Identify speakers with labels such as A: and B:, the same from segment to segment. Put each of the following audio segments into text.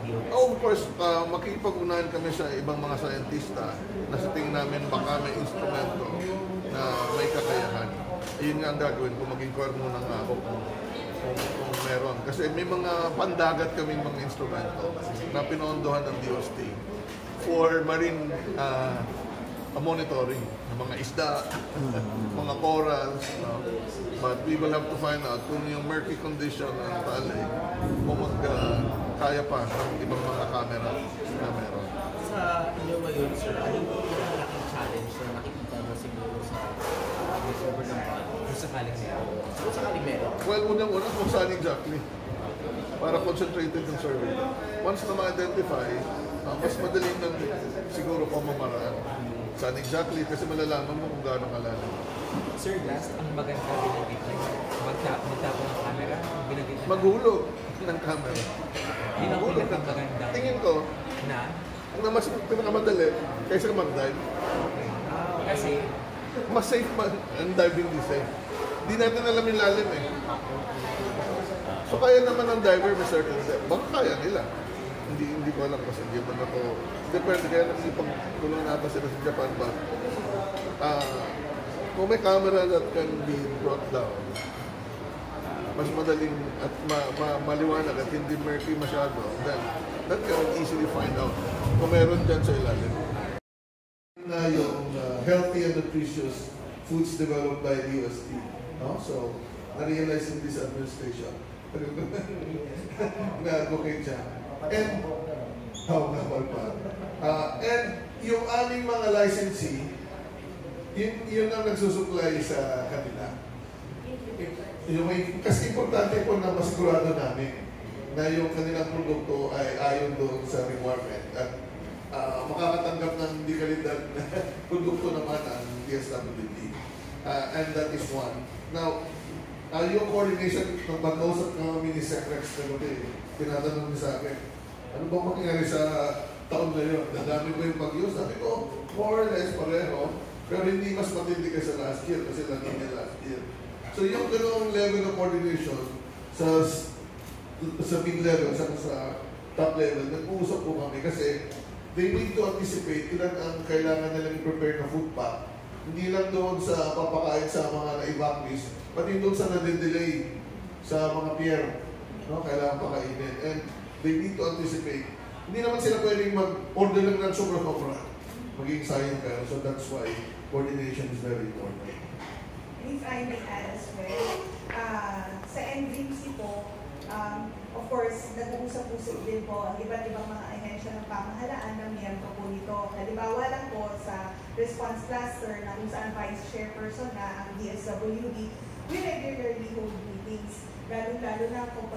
A: DOST?
B: Oh, of course, makikipag-unahan kami sa ibang mga scientista na sa tingin namin baka may instrumento na may kakayahan. Yun nga ang gagawin ko, mag-inquire muna nga ako kung meron. Kasi may mga pandagat kaming mga instrumento na pinondohan ng DOST for marine monitoring ng mga isda, mga corals. No? But we will have to find out kung yung murky condition ng tali, kung kaya pa ng ibang mga camera na meron.
A: Sa inyo ngayon, sir, ano yung malaking challenge na nakikita mo siguro sa recover ng bag kung sakaling meron? Kung sakaling meron?
B: Well, unang-una kung saan exactly. Para concentrated yung survey. Once na ma-identify, mas madaling ng siguro pamamaraan. Saan exactly, kasi malalaman mo kung gaano kalalim.
A: Sir, last, ang maganda binagit niyo, magtapo ng camera, binagit niyo.
B: Maghulog ng camera.
A: Yun ang pinakamaganda.
B: Tingin ko,
A: na?
B: ang mas pinakamadali, kaysa mag-dive.
A: Kasi,
B: mas safe man ang diving di safe. Di natin alam yung lalim eh. So kaya naman ang diver may certain depth. Baka kaya nila. Hindi ko alam kasi hindi man ako. Depende kaya nang ipagkulong natin sila sa Japan ba. Kung may camera that can be brought down, mas madaling at maliwanag at hindi murky masyado, then that can easily find out kung meron dyan sa ilalim. Na yung healthy and nutritious foods developed by DOST. No? So, na-realize in this administration. Na-advocate siya. And, and yung aming mga licensee, yun ang nagsusupply sa kanila. Kasi importante po na masigurado namin na yung kanilang produkto ay ayon doon sa requirement at makakatanggap ng di kalidad na produkto naman ang DSWD. And that is one. Now, yung coordination ng pag-usap kami ni Secrex Carote, tinatanong niya sa akin, ano ba mangyari sa taon na yun? Dadami ko yung pag-use. Sabi ko, more or less pareho, pero hindi mas matindi ka sa last year kasi lagi niya last year. So yung ganoong level of coordination sa mid-level, sa top level, nag-uusap po kami kasi they need to anticipate ilan ang kailangan nilang i-prepare na food pack. Hindi lang doon sa papakain sa mga na-evacuees, pati doon sa nade-delay sa mga pier. No? Kailangan pakainin. And they need to anticipate. Hindi naman sila pwedeng mag-order lang ng sobra-sobra. Maging sayang kayo. So that's why coordination is very important.
C: If I may add as well, sa NDMC po, of course, nag-uusap-usap din po ang iba't ibang mga ahensya ng pamahalaan na miyembro po nito. Halimbawa lang po sa response cluster na kung saan vice chairperson na ang DSWD, we regularly hold meetings. Lalo-lalo na kung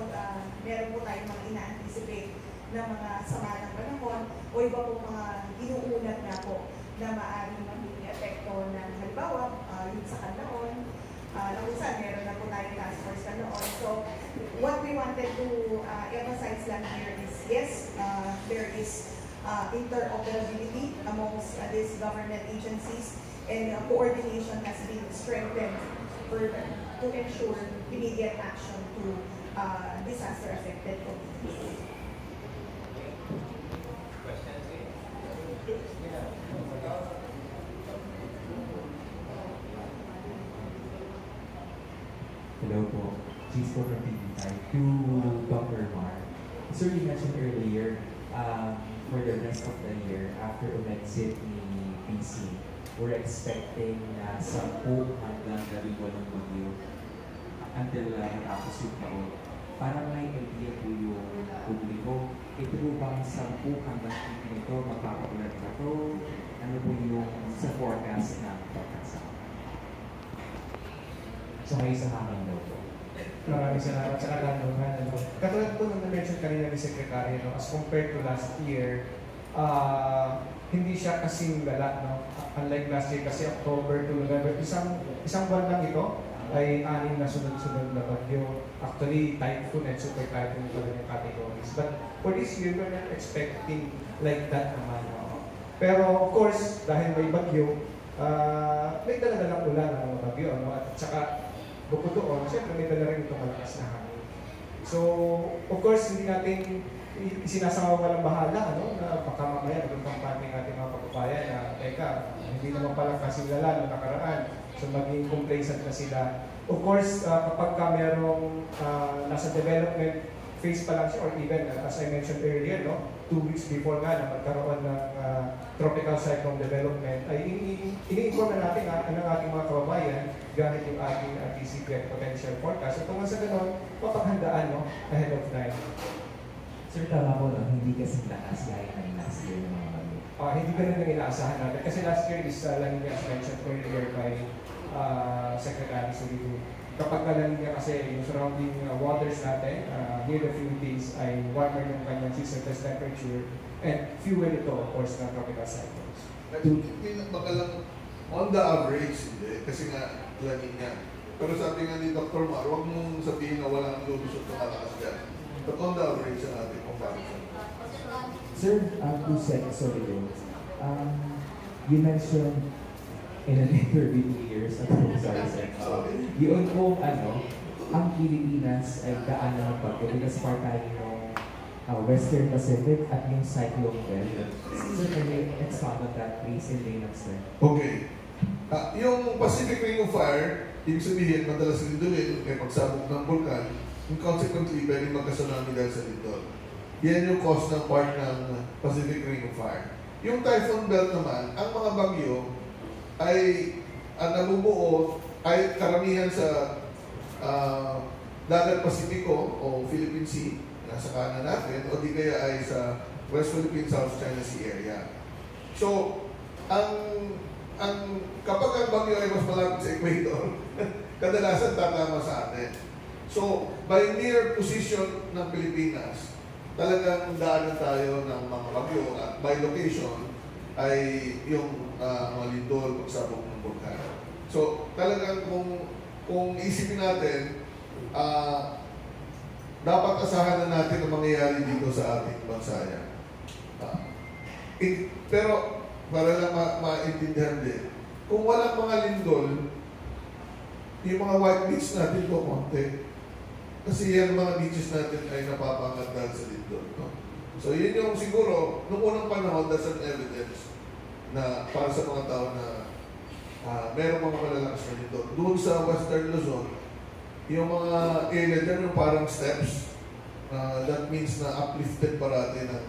C: meron po tayong mga ina-anticipate na mga sama ng panahon o iba po mga inuunat na po na maaaring magiging epekto ng halimbawa, yung sa Canlaon, na kung saan meron na po tayong task force Canlaon. So, what we wanted to emphasize lang here is, yes, there is interoperability amongst these government agencies and coordination has been strengthened further to ensure immediate action to disaster-affected communities.
D: Hello po. Gisco from TV5. To Dr. Mar. Sir, you mentioned earlier, for the rest of the year, after umexit ni PC, we're expecting 10 hanggang 18 bagyo until matapos yung taon. Para may idea po yung publiko, ito po bang 10 hanggang 15 nito, magpapaulat na to? Ano po yung sa forecast ng pagkasa? So may isa hanggang daw po.
E: Maraming salamat sa katanungan. Katulad po nung na-mention kanina ni Secretary, no, as compared to last year, hindi siya kasing lala. No? Unlike last year kasi October to November, isang buwan lang ito ay 6 na sunod-sunod na bagyo. Actually, typhoon and super typhoon pa rin yung categories. But for this year, we're not expecting like that naman. No? Pero of course, dahil may bagyo, may dala-dalang ulan ng mga bagyo. No? At saka, bukod doon, siyempre may dala rin itong malakas na hangin. So, of course, hindi natin isinasama walang bahala, ano, na baka mamaya maging kampante ng ating mga kababayan na, teka, hindi naman pala kasing lala no nakaraan, so maging complacent na sila. Of course, kapag ka merong nasa development phase pa lang siya, or even, as I mentioned earlier, no, 2 weeks before nga na magkaroon ng tropical cyclone development, ay ini-inform na natin ang ating mga kababayan gamit yung ating TCP potential forecast. So, tungkol sa gano'n, mapaghandaan, no, ahead of time.
D: Sir, tama po, no? Hindi kasi lakas gaya ng last year ng mga bagyo.
E: Hindi ganun yung inaasahan natin. Kasi last year is La Nina, as mentioned earlier by Secretary Solido. Kapag La Nina kasi yung surrounding waters natin, near the Philippines ay warmer yung kanyang sea surface temperature and fuel ito, of course, ng tropical cyclones.
B: Baka lang, on the average, hindi. Kasi nga, La Nina. Pero sabi nga ni Dr. Mar, huwag mong sabihin na walang lulusot na malakas dyan. But on the average, ang ating comparison.
D: Sir, to set Solido, you mentioned in an interview 2 years ago, sorry sir, yun kung ang Pilipinas ay daan ng bagyo because part tayo ng Western Pacific at yung cyclone belt. Sir, can you expand on that please in layman's terms?
B: Okay. Yung Pacific Ring of Fire, ibig sabihin, madalas lindolin, may pagsabog ng vulkan, and consequently, pwedeng magka-tsunami dahil sa lindol. Yan yung cause ng part ng Pacific Ring of Fire. Yung typhoon belt naman, ang mga bagyo ay nabubuo ay karamihan sa Dagat Pasipiko o Philippine Sea, nasa kanan natin, o di kaya ay sa West Philippine South China Sea area. So, kapag ang bagyo ay mas malapit sa equator, kadalasan tatama sa atin. So, by near position ng Pilipinas, talagang daanan tayo ng mga bagyo at by location ay yung mga lindol, pagsabog ng vulkan. So, talagang kung isipin natin, dapat asahan na natin ang mangyayari dito sa ating bansa. Pero, para lang maintindihan din, kung walang mga lindol, yung mga white beach natin po konti. Kasi yan mga beaches natin ay napapangat dahil sa lindol. No? So yun yung siguro, nung unang panahon, that's an evidence na para sa mga tao na meron mga malalakas na lindol. Doon sa Western Luzon, yung mga area dyan yung parang steps. That means na uplifted parati ng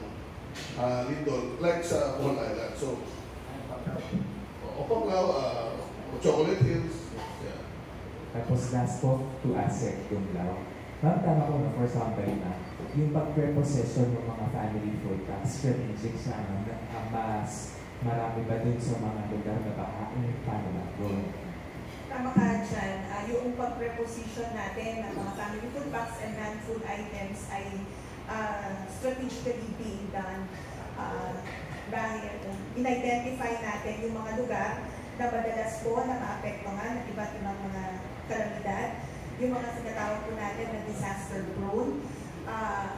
B: lindol, like sa Whole Island. So, Panglao, Chocolate Hills. Yeah.
D: Tapos last po, to ASEC yung Lao. Ma'am, tama ko na for example na yung pag-repossession ng mga family food tax strategic sa mas marami ba dun sa mga lugar na baka paano na?
C: Tama ka dyan. Yung pag-reposition natin ng mga family food packs and non-food items ay strategically being done dahil in-identify natin yung mga lugar na madalas po na maapektuhan ng iba't ibang mga kalamidad, yung mga sinatawag po natin na disaster prone.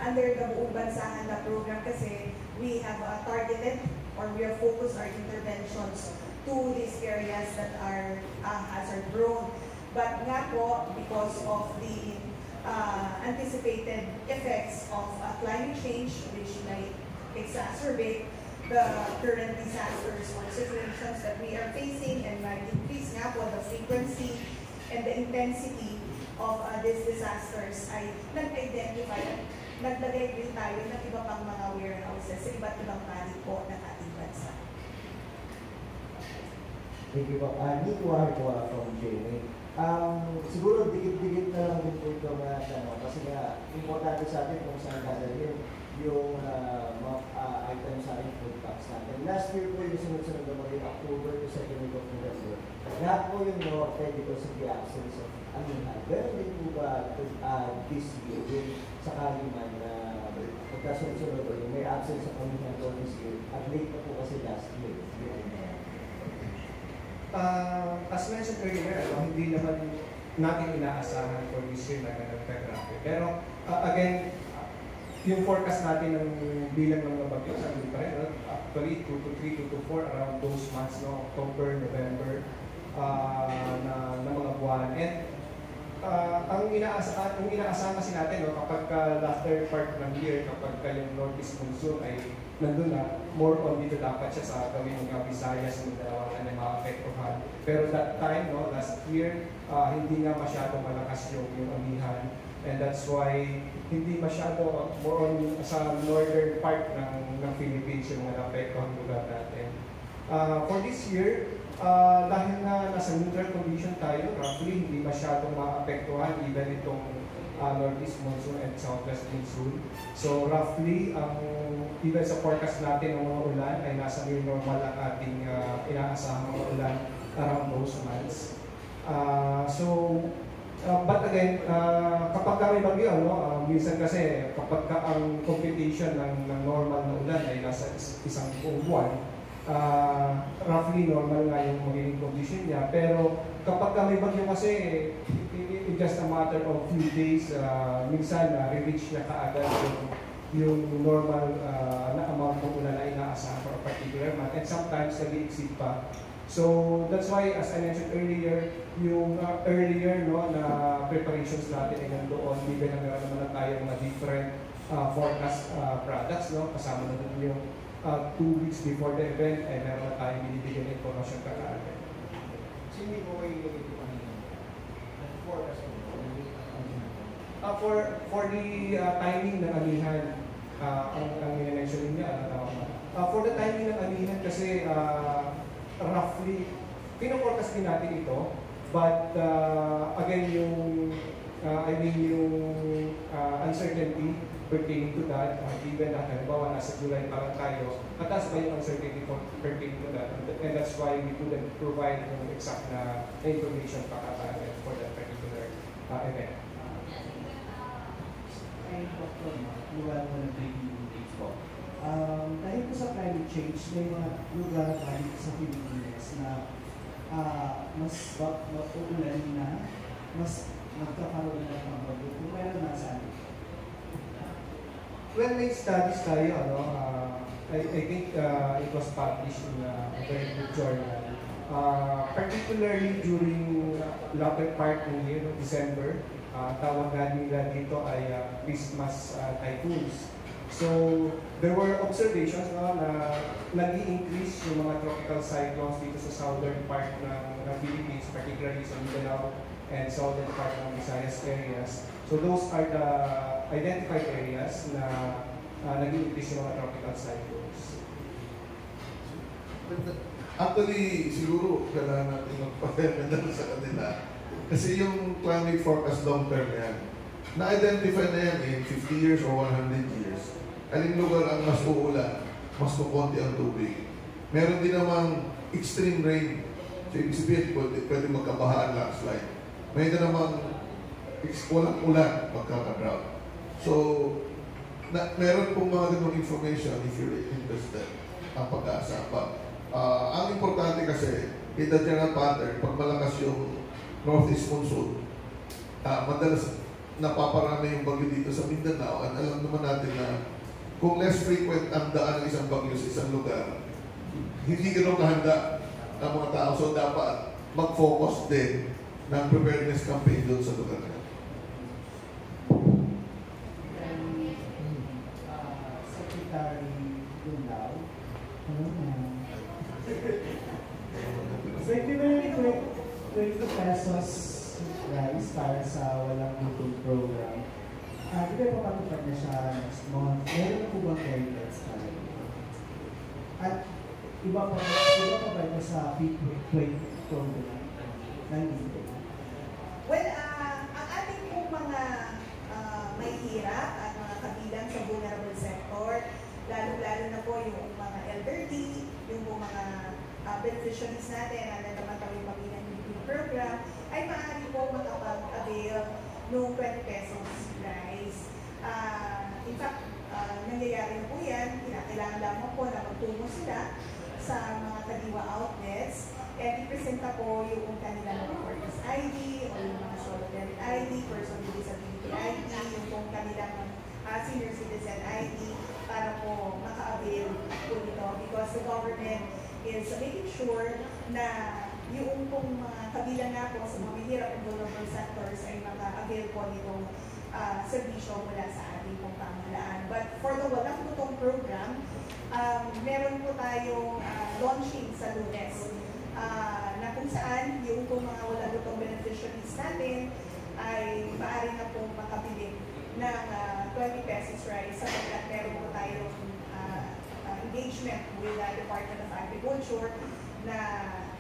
C: Under the buong bansahan na program kasi, we have targeted or we are focused our interventions to these areas that are hazard prone. But nga po, because of the anticipated effects of climate change, which might exacerbate the current disasters or situations that we are facing and might increase nga po the frequency and the intensity of these disasters ay nag-identify at naglagay din tayo ng iba pang mga warehouses sa iba't ibang panig po ng ating bansa.
F: Thank you po. Nico Arcoa from JMA. Siguro dikit-dikit na lang din po ito mga tanong kasi nga importante sa atin kung saan dadalhin yung mga items sa ating food packs natin. Last year po yung sunod-sunod na mga October to 2nd week of November. Lahat po yung norte because of the absence of anihan. Pero din po ba this year, yung sakali man na pagkasunod-sunod po yung may absence of anihan po this year at late na po kasi last year.
E: As mentioned earlier, hindi naman natin inaasahan for this year na ganun ka-grabe. Pero again, yung forecast natin ng bilang ng mga bagyo, sabi pa rin, actually 2 to 3, 2 to 4 around those months, no? October, November, na mga buwan. And ang inaasahan kasi natin, no, kapag latter part ng year, kapag yung Northeast Monsoon ay nandun na, more on dito dapat siya sa gawin ng Visayas, Mindanao na maapektuhan. Pero that time, no, last year, hindi nga masyado malakas yung amihan. And that's why hindi masyado more on sa northern part ng Philippines yung naapektuhan lugar natin. For this year, dahil na nasa neutral condition tayo, roughly hindi masyadong maapektuhan even itong Northeast Monsoon and Southwest Monsoon. So roughly, even sa forecast natin ng mga ulan ay nasa near normal ang ating inaasahang mga ulan around those months. But again, kapag may bagyo, minsan kasi kapag ang computation ng normal na ulan ay nasa isang buong buwan, roughly normal nga yung magiging condition niya. Pero kapag may bagyo kasi, it's just a matter of few days, minsan re-reach niya kaagad yung normal na amount ng ulan na inaasahan for a particular month. And sometimes nag-i-exceed pa. So that's why, as I mentioned earlier, yung earlier na preparations natin ay nandoon, even na meron naman na tayo mga different forecast products, kasama na doon yung 2 weeks before the event ay meron na tayo binibigyan ng information kakaagad.
F: Hindi mo kayo forecast
E: for the timing ng amihan, ang mention niya, for the timing ng amihan kasi roughly, pino-forecast din natin ito, but again, yung uncertainty pertaining to that, given na halimbawa nasa July pa lang tayo, mataas ba yung uncertainty pertaining to that? And that's why we couldn't provide yung exact na information pakakaagad for that particular event.
G: Ay, Dr. lugar mo ng breaking news po. Dahil po sa climate change, may mga lugar dahil sa Pilipinas na mas uulan na, mas magkakaroon na ng bagyo. Kung meron na saan?
E: When may studies tayo, I think it was published in a very good journal. Particularly during latter part ng year, December, tawag nila dito ay Christmas typhoons. So, there were observations na nag-i-increase yung mga tropical cyclones dito sa southern part ng Philippines, particularly sa Mindanao and southern part ng Visayas areas. So, those are the identified areas na nag-i-increase yung mga tropical cyclones.
B: Actually, siguro kailangan natin magpa-remedal sa kanila. Kasi yung climate forecast long term yan, na-identify na yan in 50 years or 100 years. Aling lugar ang mas uulan, mas kukunti ang tubig. Meron din namang extreme rain. So, ibig sabihin, pwede magkabahaan, landslide. May namang walang ulan, magkaka-drought. So, meron pong mga ganung information if you're interested ang pag-asa. But, ang importante kasi, in the general pattern, pag malakas yung Northeast Monsoon, madalas napaparami yung bagyo dito sa Mindanao. At alam naman natin na kung less frequent ang daan ng isang bagyo sa isang lugar, hindi ganun kahanda ang mga tao. So dapat mag-focus din ng preparedness campaign doon sa lugar na.
G: Secretary Lunao, 20 pesos rice para sa walang gutom program. Di ba papatupad na siya next month? Meron na po bang guidelines tayo? At iba pa ba ito sa P20 program? Nandito.
C: Well, ang ating pong mga mahihirap at mga kabilang sa vulnerable sector, lalo-lalo na po yung mga elderly, yung mga beneficiaries natin, na naman kami mabilang program, ay maaari po makapag-avail ng 20 pesos rice. In fact, nangyayari na po yan, kinakailangan lamang po na magtungo sila sa mga kadiwa outlets and ipresenta po yung kanilang workers ID o yung mga solitary ID, person with disability ID, yung pong kanilang senior citizen ID para po maka-avail po nito because the government is making sure na yung kung mga kabilang nga po sa mga mahirap and vulnerable sectors ay maka-avail po nitong serbisyo mula sa ating pong pamahalaan. But for the Walang Lutong program, meron po tayong launching sa Lunes na kung saan yung kung mga walang lutong beneficiaries natin ay maaari na pong makabili ng 20 pesos rice sapagkat meron po tayong engagement with the Department of Agriculture na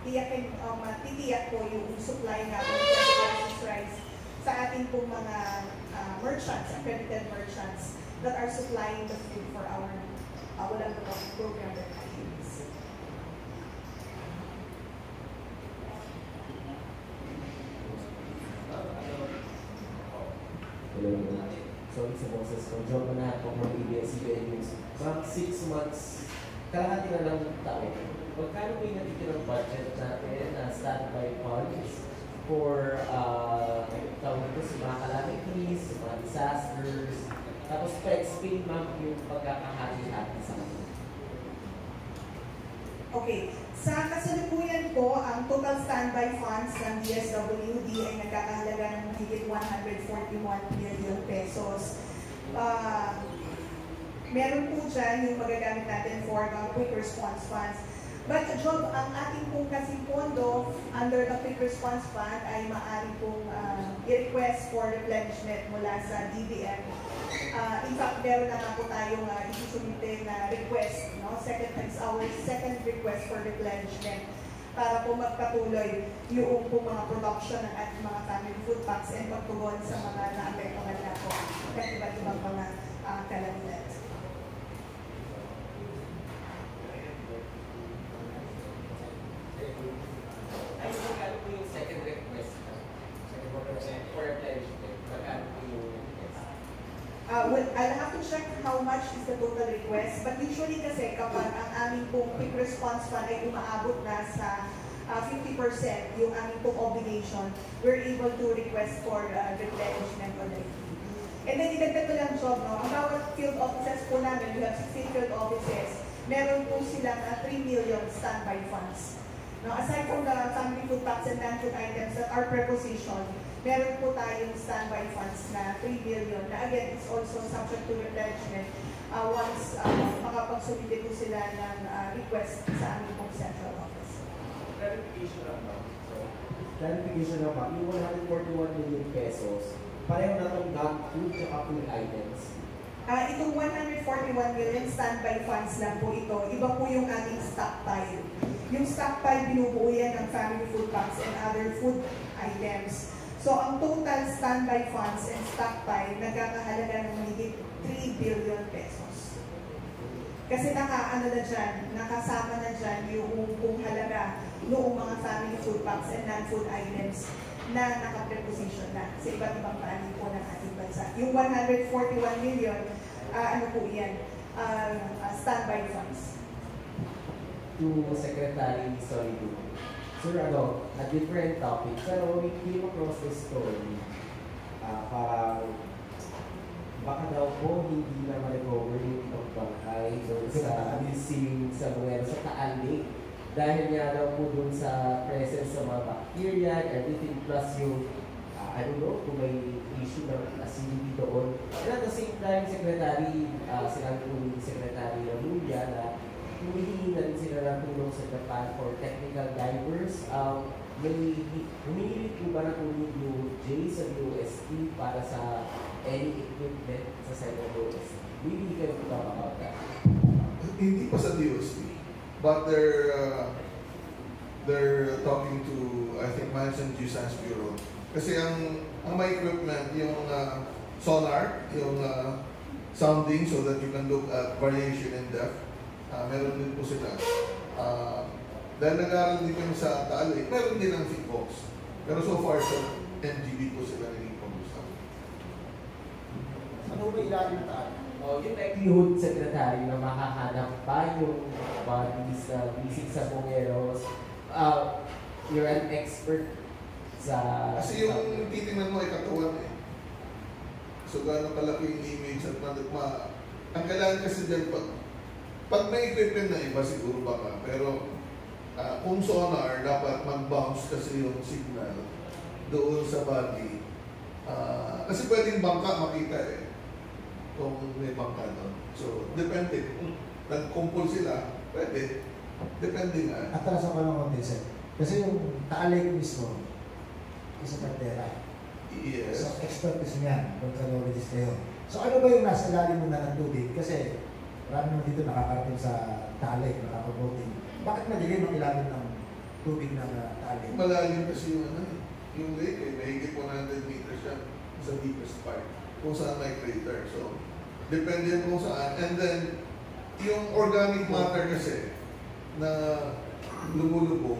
C: titiyak po yung supply nga po ng 20 pesos rice sa ating pong mga merchants, accredited merchants that are supplying the food for our Walang Lutong program beneficiaries.
H: Hello. Sorry sa boses ko. Job na ako ng ABS-CBN News. Mga 6 months, kalahati na lang ng taon. Magkano po yung natitirang budget natin na standby funds for tawag ito sa mga calamities, sa mga disasters, tapos pa-explain ma'am yung pagkakahati-hati sa kanila.
C: Okay. Sa kasalukuyan po, ang total standby funds ng DSWD ay nagkakahalaga ng mahigit 141 million pesos. Meron po dyan yung magagamit natin for the quick response funds. But Job, ang ating pong kasing pondo under the quick response fund ay maaari pong i-request for replenishment mula sa DBM. In fact, meron na nga po tayong isusumite na request, no? Our second request for replenishment para po magpatuloy yung po mga production ng ating mga family food packs and pagtugon sa mga naapektuhan na po ng iba't ibang mga kalamidad.
H: Ay, magkano po yung second request? For replenishment, magkano po yung request?
C: I'll have to check how much is the total request, but usually kasi kapag ang aming pong quick response fund ay umaabot na sa 50% yung aming pong obligation, we're able to request for replenishment already. And then idagdag ko lang, Job, no? Ang bawat field offices po namin, we have 16 field offices, meron po silang 3 million standby funds. Now, aside from the family food packs and non-food items that are prepositioned, meron po tayong standby funds na 3 billion na again, it's also subject to replenishment once makapagsumite po sila ng request sa aming pong central office.
H: Clarification lang ba? Clarification lang ba? Yung 141 million pesos, pareho na itong non-food at food items?
C: Itong 141 million standby funds lang po ito. Iba po yung ating stockpile. Yung stockpile, binubuo yan ng family food packs and other food items. So, ang total standby funds and stockpile nagkakahalaga ng mahigit 3 billion pesos. Kasi nakasama na dyan yung halaga noong mga family food packs and non-food items na nakapreposition na sa iba't ibang panig po ng ating bansa. Yung 141 million, ano po yan? Standby funds.
H: To Secretary Solido. Sir, a different topic. Pero we came across this story. Parang baka daw po hindi na ma-recover yung pagbangkay doon sa missing sa mga sa Taal Lake. Dahil nga daw po doon sa presence sa mga bacteria, everything plus yung I don't know kung may issue ng acidity doon. And at the same time, Secretary, sinabi po ni Secretary Ramulla na humihingi na rin sila ng tulong sa Japan for technical divers. Humihingi po ba na tulong yung J sa DOST para sa any equipment sa side of DOST? Maybe you can talk about that.
B: Hindi pa sa DOST, but they're talking to, I think, Mines and Geoscience Bureau. Kasi ang may equipment, yung sonar, yung sounding so that you can look at variation in depth. Meron din po sila. Dahil nag-aaral din kami sa Taal Lake, meron din ang Seafox. Pero so far sa NGB po sila nilipag-usap.
F: Ano ba ilalim ng Taal?
H: Yung likelihood, Secretary, na makahanap pa yung bodies na missing sa Bongeros. You're an expert sa...
B: Kasi yung titingnan mo ay katawan eh. So gano'ng kalaki yung image at ang kailangan kasi dyan pag may equipment na iba siguro baka, pero kung sonar, dapat mag-bounce kasi yung signal doon sa body. Kasi pwedeng bangka makita kung may bangka doon. So, depende. Kung nag-kumpul sila, pwede. Depende nga.
F: Atrasan ko lang konti, sir. Kasi yung taalig mismo, isa pantera.
B: Yes.
F: So, expertise niyan, volcanologist kayo. So, ano ba yung nasa ilalim mo na ng tubig? Kasi, marami naman dito nakakarating sa taalig, nakakaboting. Bakit madilim ang ilalim ng tubig ng taalig?
B: Malalim kasi yung lake, mahigit 100 meters siya sa deepest part, kung saan may crater. So, depende yan kung saan. And then, yung organic matter kasi, na lumulubog,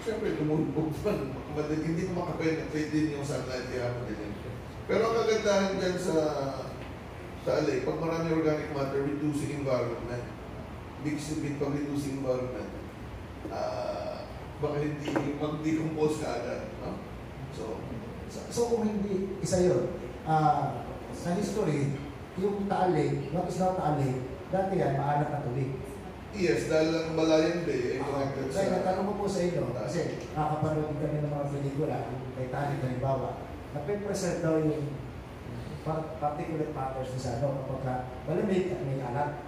B: siyempre lumulubog man, hindi mo makapenetrate din yung sunlight, kaya madilim. Pero ang kagandahan dyan sa lake, pag marami organic matter, reducing environment. Big sabihin pag reducing environment, baka hindi mag-decompose ka agad. No?
F: So kung hindi isa yun, sa history, yung taalig, what is now taalig, dati yan, maalat na tubig.
B: Yes, dahil ang Balayan Bay ay connected sa...
F: Kaya natanong ko po sa inyo, kasi nakakapanood din kami ng mga pelikula, kay taalig halimbawa, na-preserve daw yung particulate matters sa kapag malamig at may alat.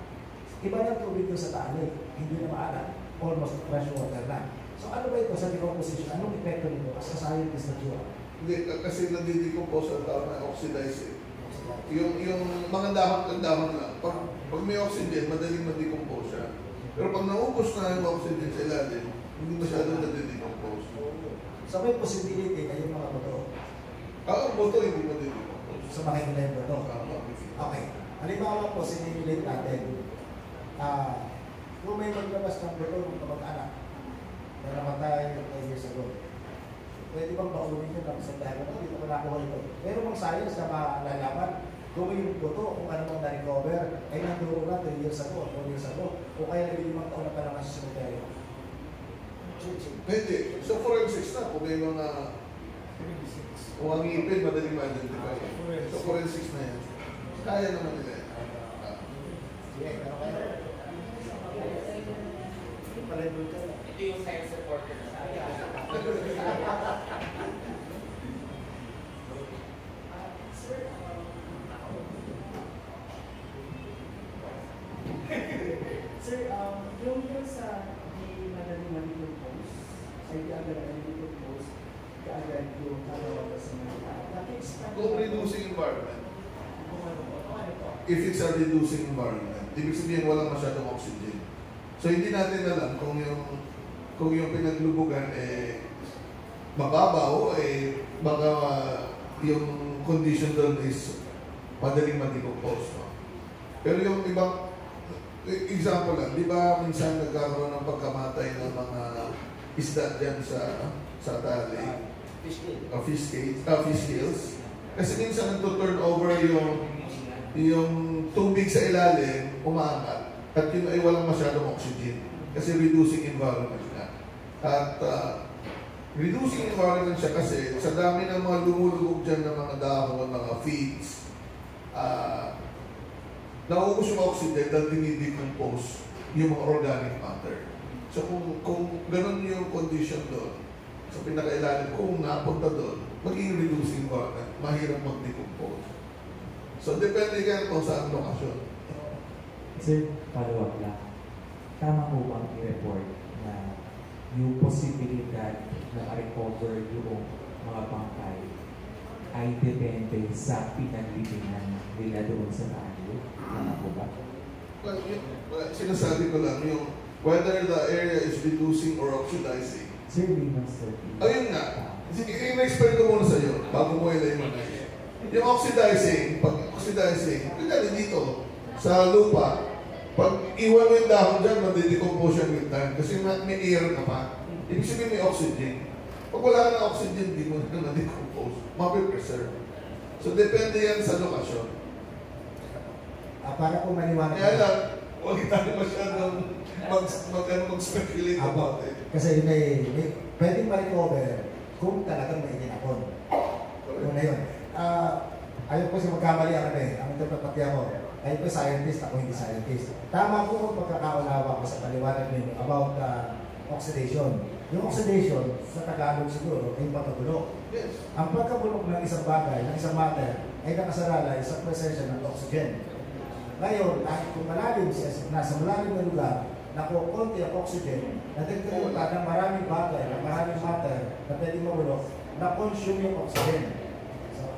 F: Iba ng tubig doon sa taalig, hindi na maalat, almost fresh water na. So ano ba ito sa decomposition? Anong epekto nito as a scientist na Joa?
B: Hindi, kasi nadidecompose ang tao na oxidize. Yung mga dahon lang, pag may oxygen, madaling ma-decompose siya. Pero pag naubos na yung oxygen sa ilalim, hindi masyadong nadidecompose.
F: So may possibility na yung mga buto?
B: Ang buto hindi ma-decompose.
F: So makikita yung buto? Okay. Halimbawa po, sinimulate natin. Kung may maglabas ng buto ng kamag-anak na namatay 10 years ago, pwede bang paulumin yun lang sa dahil ko, dito ko nakuha ito. Pero mga science na malalaman, kung yung buto, kung ano mang na-recover, ay nanduro na 3 years ago, 4 years ago, o kaya naging 5 taon na pala sa cemetery.
B: Pwede. So forensics na, kung may mga ang ngipin, madaling ma-identify. So forensics na yan. Kaya naman nila yan.
H: Ito yung science reporter na sabi.
G: Sir, yung sa di madaling ma-decompose, ay agad ang decompose, agad yung kalawag sa mga
B: Kung reducing environment, if it's a reducing environment, ibig sabihin walang masyadong oxygen. So hindi natin alam kung yung pinaglubugan mababaw, baka yung condition doon is madaling ma-decompose. No? Pero yung ibang example lang, di ba minsan nagkakaroon ng pagkamatay ng mga isda dyan sa tali? Fish scales. Kasi minsan nagto-turn over yung tubig sa ilalim, umaangat. At yun ay walang masyadong oxygen. Kasi reducing environment na. At reducing environment siya kasi sa dami ng mga lumulubog dyan ng mga dahon, mga feeds, nauubos yung oxygen dahil dinidecompose yung mga organic matter. So kung ganun yung condition doon, sa pinakailalim, kung napunta doon, magiging reducing environment, mahirap mag-decompose. So depende yan kung saan lokasyon.
D: Sir, follow-up lang. Tama po bang i-report na yung posibilidad na ma-recover yung mga bangkay ay depende sa pinaglibingan nila doon sa tayo? Tama po ba?
B: Well, sinasabi ko lang yung whether the area is reducing or oxidizing.
D: Sir, we must
B: Ayun nga. I-explain ko muna sa iyo bago mo ilay mo na yun. Yung oxidizing, pag oxidizing, kaya dito, sa lupa, pag iwan mo yung dahon dyan, madidecompose yan with time kasi may air ka pa. Ibig sabihin may oxygen. Pag wala ka ng oxygen, di mo na ma-decompose. Ma-preserve. So, depende yan sa lokasyon.
F: Para kung maniwala
B: Kaya lang, huwag tayo masyadong mag-speculate about it.
F: Kasi may pwedeng ma-recover kung talagang may ginapon. Kung na yun. Ayaw ko kasi magkamali ang ang interpretapya ko. Kayo po scientist, ako hindi scientist. Tama po kung pagkakaunawa ko sa paliwanag ninyo about oxidation. Yung oxidation, sa Tagalog siguro, ay pagkabulok.
B: Yes.
F: Ang pagkabulok ng isang bagay, ng isang matter, ay nakasalalay sa presensya ng oxygen. Ngayon, kahit kung malalim siya, nasa malalim na lugar, nakukunti ang oxygen, natagdagutan ng maraming bagay, ng maraming matter na pwedeng mabulok, na-consume yung oxygen. So,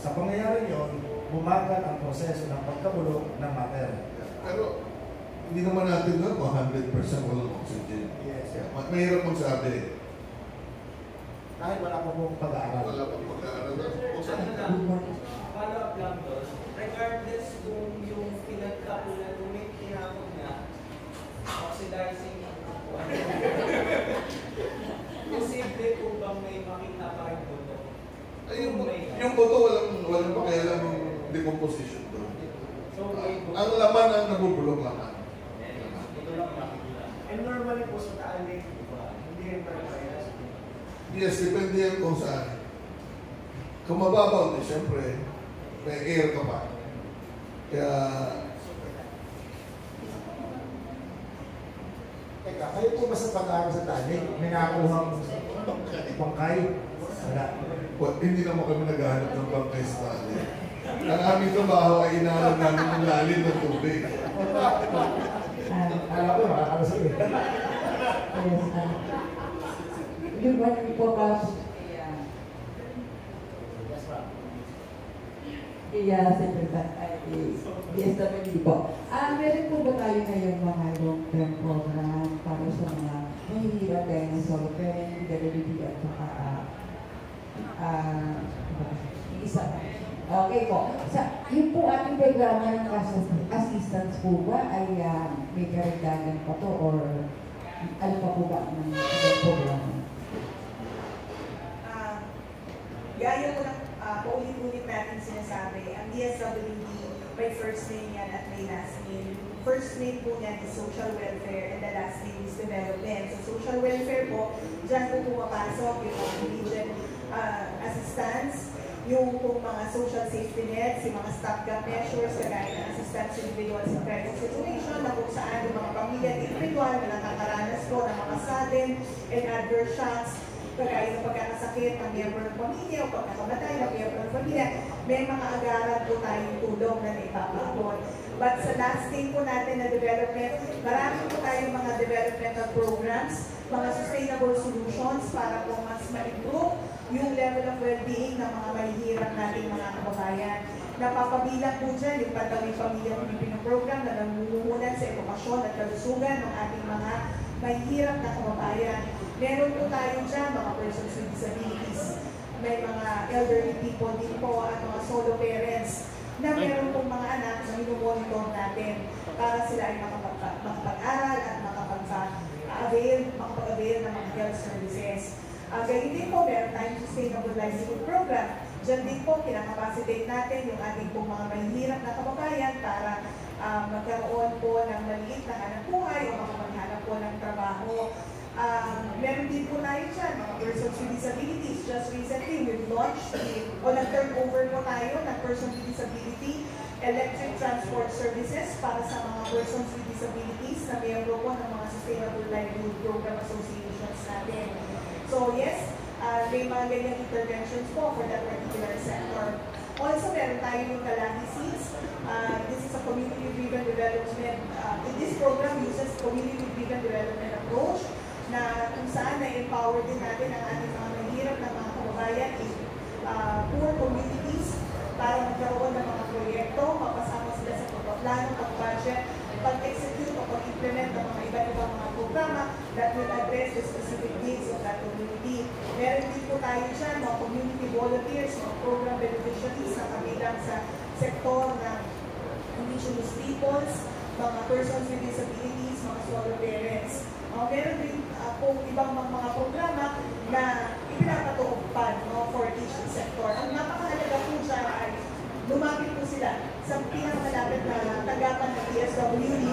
F: sa pangyayari yun, bumagal ang proseso ng pagkabulok ng matter.
B: Pero, hindi naman natin na 100% walang oxygen.
F: Yes.
B: Mahirap magsabi.
F: Kahit wala pa pong pag-aaral.
B: Wala pang pag-aaral. O saan?
A: Follow-up lang doon. Regardless kung yung pinagkakulan, kung may tinapon na, oxidizing posible po bang may makita pa rin buto?
B: Ay, yung buto walang pakialam ng decomposition doon.
A: So,
B: Ang laman ang nabubulong laman.
A: ito lang makikita.
E: And normally po sa taalig, hindi rin parehas.
B: Yes, depende yan kung saan. Kung mababaw, di siyempre, may air ka pa. Kaya,
F: Teka, kayo po ba sa pag-aaral sa tali, may nakakuha bangkay? Wala.
B: hindi naman kami naghahanap ng bangkay sa tali. Ang aming trabaho ay inaalam namin ang lalim ng tubig.
F: Alam ko, makakalusog eh.
I: Good morning po, Bob. DSWD po. Meron po ba tayo ngayong mga long-term program para sa mga mahihirap gaya ng solo parent, DWD at saka isa. Okay po. Yung po ating programa ng assistance po ba ay may karagdagan pa to or ano pa po ba ng programa?
C: Gaya ko ng paulit-ulit natin sinasabi, ang DSWD may first name yan at may last name. First name po niyan is social welfare and the last name is development. So social welfare po, dyan po pumapasok yung immediate assistance, yung kung mga social safety nets, yung mga stopgap measures, kagaya ng assistance to individuals in crisis situation, na kung saan yung mga pamilya at individual na nakakaranas po ng mga sudden and adverse shocks, kagaya ng pagkakasakit ng miyembro ng pamilya o pagkakamatay ng miyembro ng pamilya, may mga agaran po tayong tulong na naipapaabot. But sa last thing po natin na development, marami po tayong mga developmental programs, mga sustainable solutions para po mas ma-improve yung level of well-being ng mga mahihirap nating mga kababayan. Napapabilang po dyan yung Pantawid Pamilya Pilipino Program na namumuhunan sa edukasyon at kalusugan ng ating mga mahihirap na kababayan. Meron po tayo dyan mga persons with disabilities. May mga elderly people din po at mga solo parents na meron pong mga anak na minumonitor natin para sila ay makapag-aral at makapag-avail ng mga health services. Ganyan din po, meron tayong Sustainable Livelihood Program. Diyan din po, kinakapacitate natin yung ating pong mga mahihirap na kababayan para magkaroon po ng maliit na hanap buhay o makapaghanap po ng trabaho. Meron din po tayo dyan, mga persons with disabilities. Just recently, we've launched o nag-turnover po tayo ng person with disability electric transport services para sa mga persons with disabilities na miyembro po ng mga Sustainable Livelihood Program Associations natin. So yes, may mga ganyan interventions po for that particular sector. Also, meron tayo yung Kalaki Seeds. This is a community-driven development. This program uses community-driven development approach na kung saan na-empower din natin ang ating mga mahirap na mga kababayan in poor communities para magkaroon ng mga proyekto, mapasama sila sa pagpaplano, pag-budget, pag-execute o pag-implement ng mga iba't ibang mga programa that will address the specific needs of that community. Meron din po tayo dyan, mga community volunteers, mga program beneficiaries na kabilang sa sektor ng indigenous peoples, mga persons with disabilities, mga solo parents. Meron din po ibang mga programa na ipinapatuupad for each sector. Ang napakahalaga po dyan ay lumapit po sila sa pinakamalapit na tanggapan ng DSWD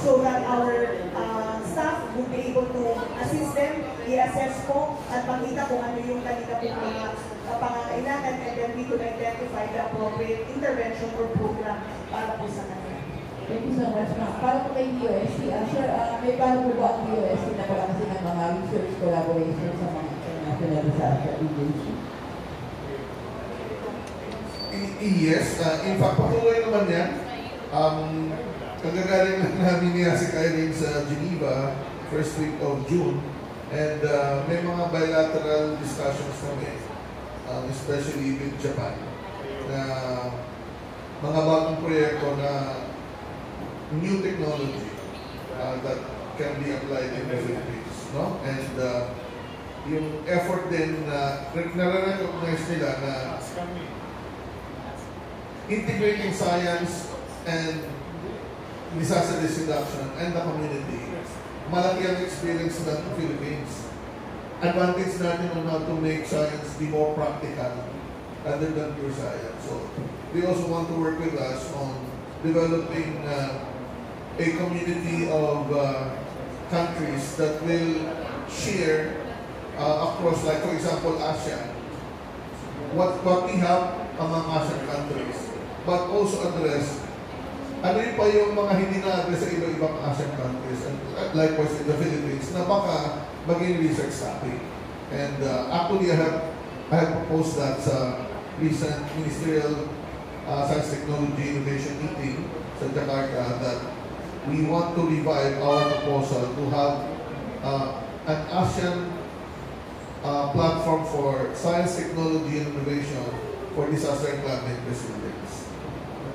C: so that our staff would be able to assist them, i-assess po at makita kung ano yung kanila po mga pangangailangan, and then we could identify the appropriate intervention or program para po sa kanila.
I: Thank you so much, ma'am. Para po kay DOST, sir, may paano po ba ang DOST na pala kasi ng mga research collaboration sa mga international disaster agency?
B: Yes, in fact, patuloy naman yan. Kagagaling lang namin niya si Kyrene sa Geneva, first week of June. And may mga bilateral discussions kami, especially with Japan, na mga bagong proyekto na new technology that can be applied in the Philippines. No? And yung effort din na nare-recognize nila na integrating science and disaster risk reduction and the community, malaki ang experience ng Philippines. Advantage natin on how to make science be more practical rather than pure science. So they also want to work with us on developing a community of countries that will share across, like for example, ASEAN, what we have among ASEAN countries, but also address ano yung pa yung mga hindi na-address sa iba-ibang ASEAN countries, and likewise in the Philippines, na baka maging research topic. And actually, I have proposed that sa recent Ministerial Science Technology Innovation meeting sa Jakarta, that we want to revive our proposal to have an ASEAN platform for science, technology, and innovation for disaster and climate resilience.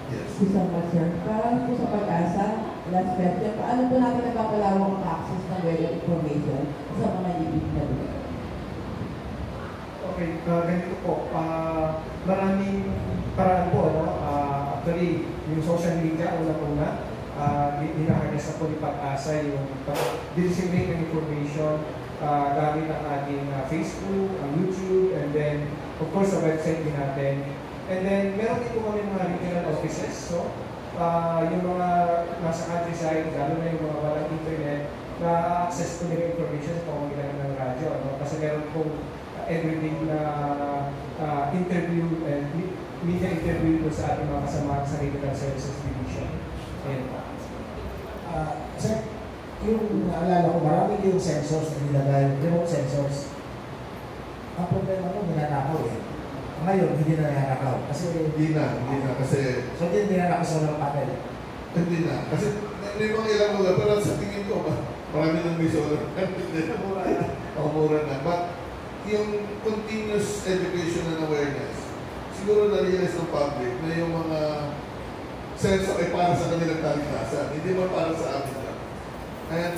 B: Yes.
I: Thank you so much, sir. Para po sa Pag-asa, last question, paano po natin nagpapalawak ang access ng weather information sa mga libig na lugar?
E: Okay, ganito po. Maraming paraan po, no? Actually, yung social media, una-una, dinaharness na po ni Pag-asa yung disseminate ng information gamit ang ating Facebook, ang YouTube, and then, of course, sa website din natin. And then, meron din po kami mga regional offices. So, yung mga nasa countryside, lalo na yung mga walang internet, na-access po nila information sa pamamagitan ng radyo. No? Kasi meron pong everyday na interview and media interview sa ating mga kasama sa Regional Services Division. Ayan po.
F: Sir, yung naalala ko, marami yung sensors na nilagay, remote sensors. Ang problema mo, ninanakaw eh. Ngayon, hindi na nananakaw. Kasi
B: Hindi na. Kasi
F: so hindi nananakaw sa walang papel.
B: hindi na. Kasi may mga ilang lugar, pero sa tingin ko, marami nang may solar. Mura na. But yung continuous education and awareness, siguro na-realize ng public na yung mga sensor ay para sa kanilang kaligtasan, hindi man para sa amin lang. And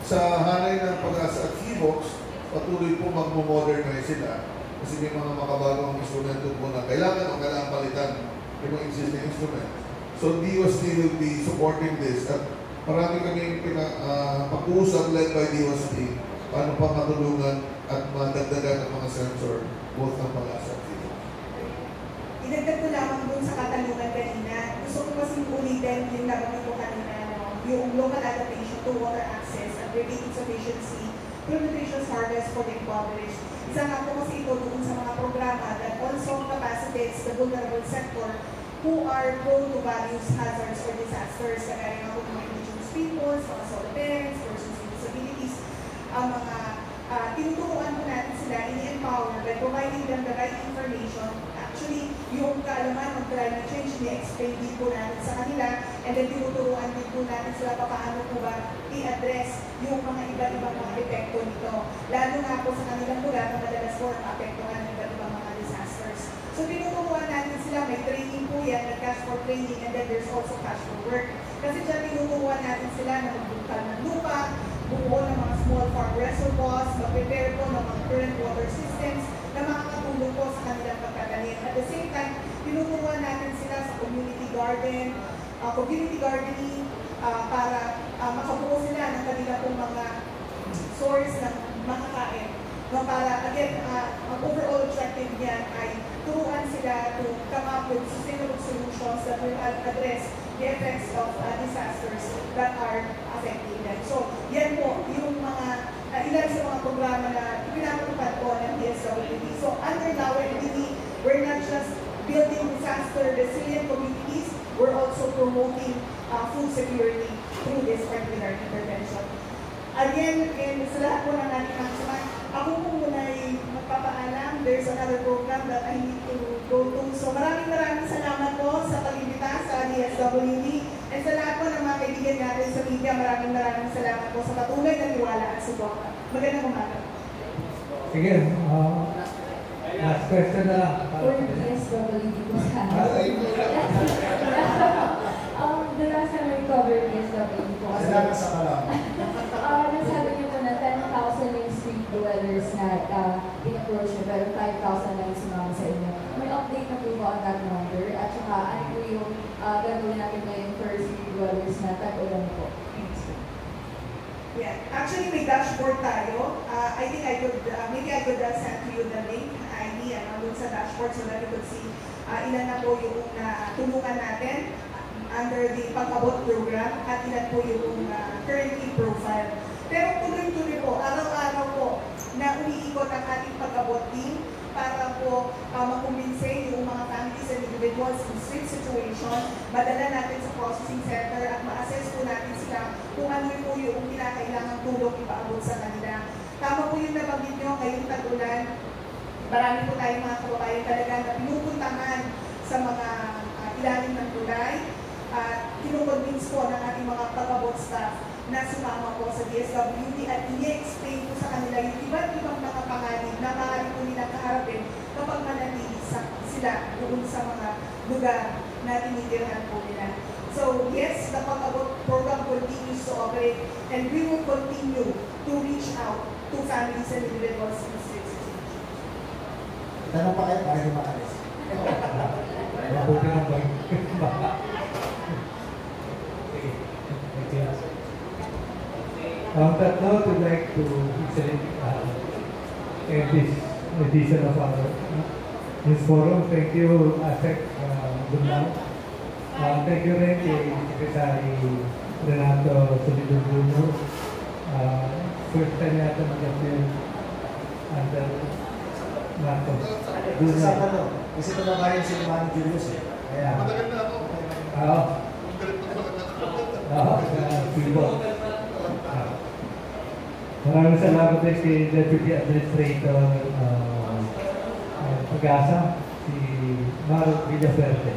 B: sa hanay ng Pag-asa at Feebox, patuloy po mag-modernize sila. Kasi may mga makabagong instrumento po na kailangan palitan yung mga existing instrument. So DOST will be supporting this. At marami kaming pag-uusap led by DOST paano pa matulungan at madagdagan ng mga sensor both ng Pag-asa at Feebox.
C: Idagdag ko lamang dun sa katanungan kanina. Gusto ko kasing ulitin yung nabanggit ko kanina, yung local adaptation to water access and irrigation sufficiency, nutritious harvest for the impoverished. Isa nga po kasi ito doon sa mga programa that also capacitates the vulnerable sector who are prone to various hazards or disasters, kagaya nga po ng mga indigenous peoples, mga solo parents, persons with disabilities. Ang mga tinuturuan po natin sila, ini-empower by providing them the right information. Actually, yung kaalaman ng climate change, ni-explain din po natin sa kanila, and then tinuturuan din po natin sila paano po ba i-address yung mga iba't-ibang mga epekto nito. Lalo nga po sa kanilang lugar na madalas po apektuhan ng iba't-ibang mga disasters. So tinuturuan natin sila, may training po yan, may cash for training, and then there's also cash for work. Kasi dyan tinuturuan natin sila na magbukal ng lupa, buo ng mga small farm reservoirs, mag-prepare po ng mga current water systems na makakatulong po sa kanilang pagtatanim. At the same time, tinuturuan natin sila sa community gardening, para makabuo sila ng kanilang pong mga source ng makakain. No, para, again, ang overall objective niyan ay turuan sila to come up with sustainable solutions that will address the effects of disasters that are affecting them. So, yan po yung mga ilan sa mga programa na pinapatupad po ng DSWD DSWD. So under Now MDD, we're not just building disaster resilient communities, we're also promoting food security through this particular intervention. Again, and sa lahat po ng ating mga ako po muna ay magpapaalam. There's another program that I need to go to. So maraming salamat po sa pag-imbita sa DSWD. And sa lahat po ng mga kaibigan natin sa media, maraming salamat po sa patuloy na tiwala at suporta. Magandang umaga.
E: Sige, last question na lang.
I: For DSWD po sana. The last time we covered DSWD po.
F: Salamat sa kalam.
I: Nasabi niyo po na 10,000 yung street dwellers na in-approach niyo, pero 5,000 lang yung sumama sa inyo. May update na po ba on that number? At saka ano po yung gagawin natin ngayon for street dwellers na tag-ulan po?
C: Yeah, actually may dashboard tayo. I think I could, maybe I could send to you the link, ID, dun sa dashboard so that you could see ilan na po yung tulungan natin under the pag-abot program at ilan po yung currently profile. Pero tuloy-tuloy po, araw-araw po na umiikot ang ating pag-abot team para po makumbinse yung mga families and individuals in street situation, madala natin sa processing center at ma-assess po natin sila kung ano po yung kinakailangang tulong ipaabot sa kanila. Tama po yung nabanggit nyo, ngayong tag-ulan, marami po tayong mga kababayan talaga na pinupuntahan sa mga ilalim ng tulay at kinukonvince po ng ating mga pag-abot staff na sumama po sa DSWD at i-explain po sa kanila yung iba't ibang mga panganib na maaari po nilang kaharapin kapag manatili sila doon sa mga lugar na tinitirhan po nila. So yes, the pag-abot program continues to operate and we will continue to reach out to families and individuals in street situations.
F: Tanong pa kayo para hindi makalis.
E: Mabuti ng bag. On that note, we'd like to end this edition of our this forum. Thank you, Asek Bunlaw. Thank you rin kay Secretary Renato Solido. First time yata mag-appear under Marcos.
F: Sa ano, kasi tumaba yung si Manny Julius eh. Kaya,
B: Matagal na ako.
E: Oo. Oo, Pibo. Maraming salamat din kay Deputy Administrator Pag-asa, si Mar Villaferte.